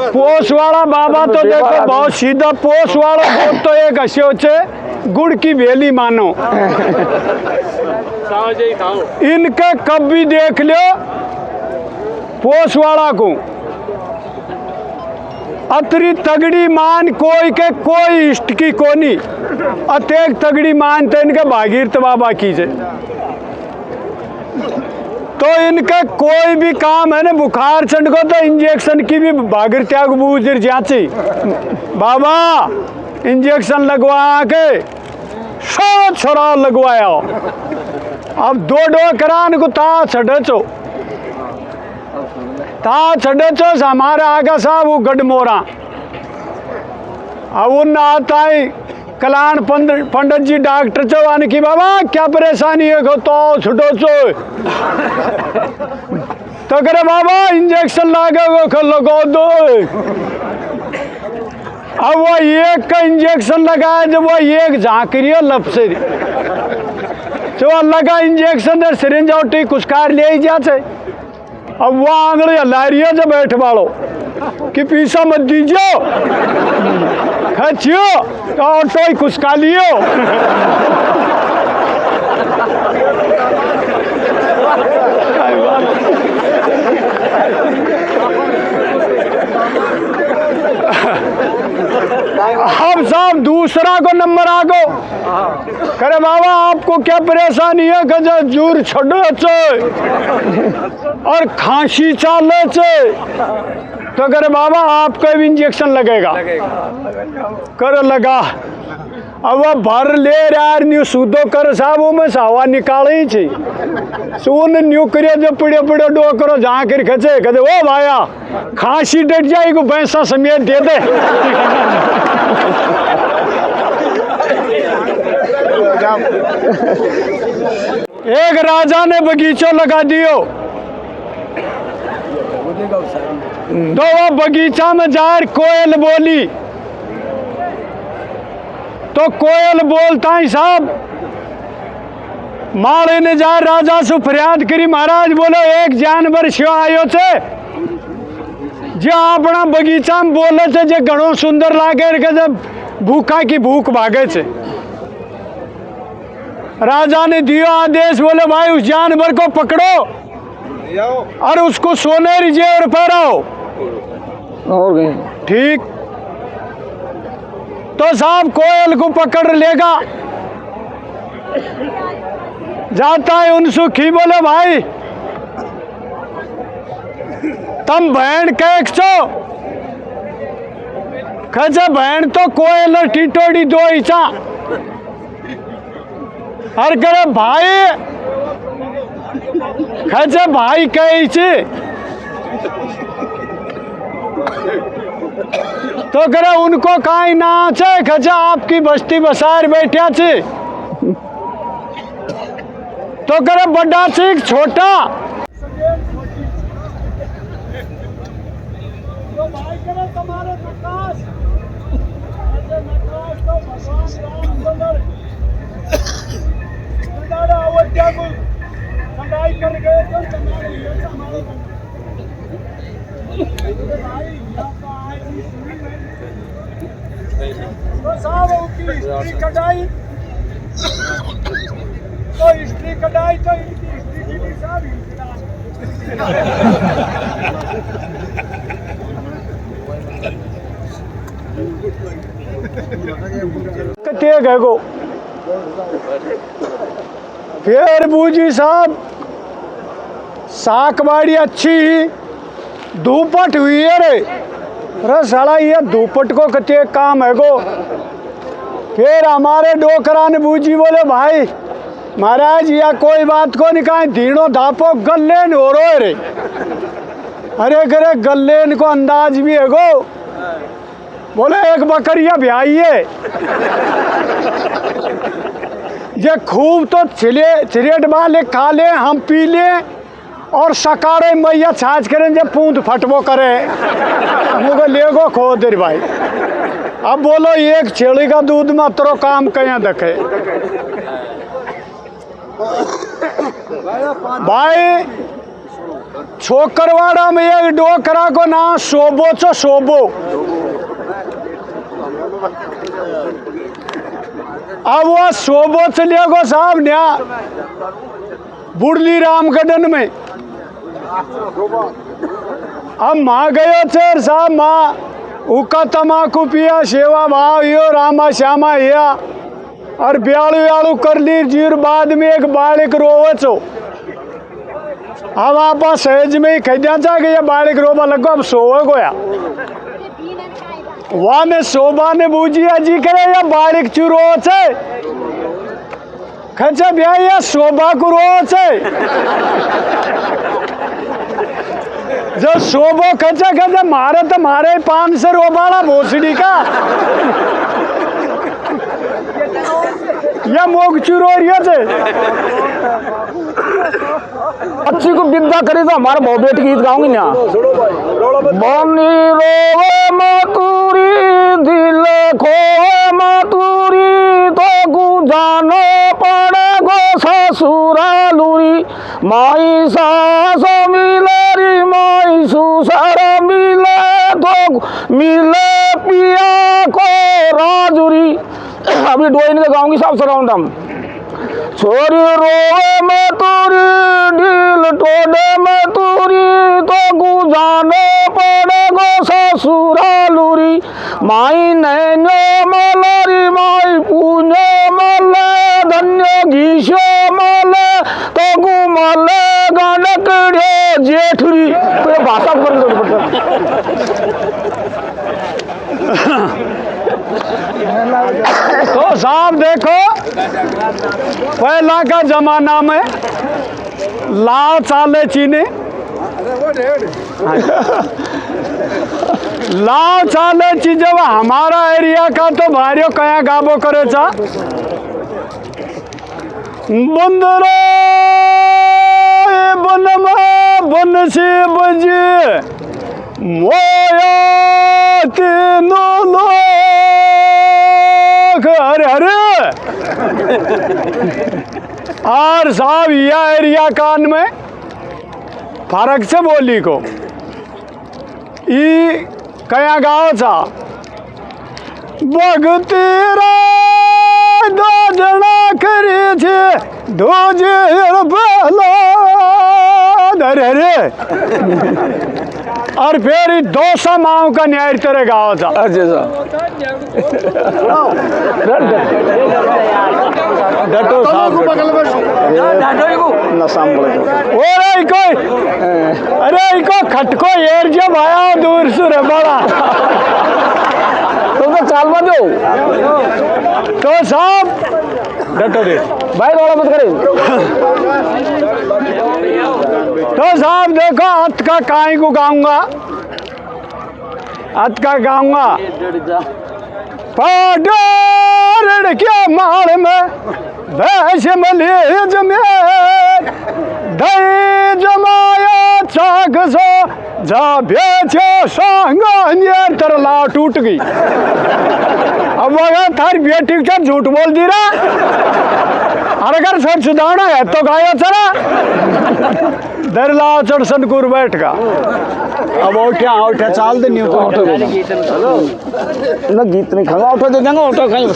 पोष वाला बाबा तो देखो बहुत सीधा। पोष वाला बहुत तो एक हस्यो छे गुड़ की बेली मानो। इनके कभी देख लो पोष वाला को अतरी तगड़ी मान कोई के कोई इष्ट की कोनी। अतेक तगड़ी मान तो इनके भागीरथ बाबा की जे। तो इनका कोई भी काम है ना, बुखार चढ़ को तो इंजेक्शन की भी भागीरथ त्याग बूझर जाची बाबा इंजेक्शन लगवा के सौ छोरा लगवाया। अब दो करान को ता छड़े चो हमारे आगा साहब वो गढ़मोरा। अब उन आता है कल्याण पंडित जी डॉक्टर चौहान की बाबा क्या परेशानी है को तो छुटो चो तो करे बाबा इंजेक्शन लागे वो लगो दो। अब वो एक का इंजेक्शन लगाया जब वो एक झांकरी लब से जो लगा इंजेक्शन दे सिरिंज उठी कुछकार ले ही जाते। अब वो आंगड़ी हलारिया जब बैठ वालो कि पीछा मत दीजियो खचियो तो ऑटो ही कुछका लियो। अब साहब दूसरा को नंबर आ गो करे बाबा आपको क्या परेशानी है गजा जूर छोड़ो और खांसी चाले तो करे बाबा आपको भी इंजेक्शन लगेगा कर लगा। अब वह भर ले यार न्यू सूदो कर साहब वो में हवा निकाली थी सुन न्यू करे जो पड़े पड़े डो करो जहाँ कर खचे कहते ओ भाया खांसी डट जाएगी भैंसा समेत दे दे। एक राजा ने बगीचा लगा दियो तो वो बगीचा में जार कोयल बोली तो कोयल बोलता है साहब माले ने जार राजा से फरियाद करी महाराज बोलो एक जानवर स्यो आयो छे जो अपना बगीचा में बोले थे जो घणो सुंदर लागे के भूखा की भूख भागे छे। राजा ने दिया आदेश बोले भाई उस जानवर को पकड़ो और उसको सोनेरी जेवर पहराओ। ठीक तो साहब कोयल को पकड़ लेगा जाता है उन सुखी बोले भाई तम बहन कैक छो खचे बहन तो कोयल टीटोड़ी दो इचा हर करे भाई खचे भाई कही छे तो करे उनको काई ना छे खचा आपकी बस्ती बसार बैठा छे तो करे बड़ा चीख छोटा तो भाई करे तुम्हारे नकाश तो भगवान राम अवध्या को लड़ाई कर गए तो हमारे तो साहब उसकी हिस्ट्री कटाई तो हिस्ट्री कटाई तो इनकी हिस्ट्री की साहब कते गए गो फिर बूजी साहब साकबाड़ी अच्छी ही धूपट हुई है रे साला ये धूपट को कते काम है गो। फिर हमारे डोकरा ने बूजी बोले भाई महाराज या कोई बात को नहीं कहा धीनो धापो गल्लेन हो रो रे। अरे करे गल्लेन को अंदाज भी है गो बोले एक बकरिया ब्याई है ये खूब तो चिरेट वाले खा ले हम पी ले और सकारे मैया छाछ करें जब पूंद फटबो करे मुझे लेगो खो दे भाई। अब बोलो एक छेड़ी का दूध में तेरो काम कहीं देखे भाई छोकरवाड़ा में एक डोकरा को ना शोभो चो शोभो। अब वो शोभो चलिए को साहब न्या बुढ़ली रामगढ़ में। अब माँ गयो चेर साहब माँ उका तमाकू पिया सेवा भाव यो रामा श्यामा या और ब्यालू व्यालू कर ली जीर बाद में एक बालिक रोवे चो। अब आप सहज में ही खजा चा गया बालिक रोबा लगो अब सोवे गोया वहाँ ने शोभा ने बूझिया जी करे या बालिक चू रो छे खचा ब्याह या शोभा को रो छे जो शोभो खचा खचा मारे तो मारे 500 रोबाड़ा भोसड़ी का या मोग चू रो रही थे। अच्छी को विद्या करी तो हमारे बहु बेट गीत गाऊंगी ना बनी रोवे मतूरी दिल खोए मतूरी तो गुजानो पड़े गो ससुरालूरी माई सास मिलेरी माई सुसर मिले तो मिले पिया को राजुरी। अभी डोइन का गाऊंगी सब सराउंडम छोरी रोवे में तूरी ढील टोडे में तूरी तो गुजानो पड़े गो ससुरालूरी माई नैनो मलरी माई पूनो मले धन्य घीशो मले तो गुमले गणकड़े जेठरी। तो ये भाषा कर तो साहब देखो पहला का जमाना में लाव चाले चीने लाव चाले ची जब हमारा एरिया का तो भारियों कया गाबो करे चा बंदरो बन में बन से बजे मोया तीनों अरे अरे और साहब यह एरिया कान में फर्क से बोली को ई कया गाँव था भगती दो जना करे थे दो जेर बला अरे और फिर 200 माओ का न्याय तेरे गाँव था। डटो साहब अरे इको खटको एर जब आया दूर से बड़ा तो चाल बा दो तो साहब डटो दे भाई रोड़ा मत करे। तो साहब देखो हथ का काई को गाऊंगा हथ का गाऊंगा पाडर के माल में भैंस मलेज में दही जमाया चाक सो जा बेचो संगा तरला टूट गई। अब अगर थारी बेटी के झूठ बोल दी रहा और अगर सच सुधारना है तो गाया चला दरला चढ़सन कुर बैठ का अब उठा चाल दे नहीं तो ना गीत नहीं खाऊंगा ऑटो देखेंगे ऑटो कहीं।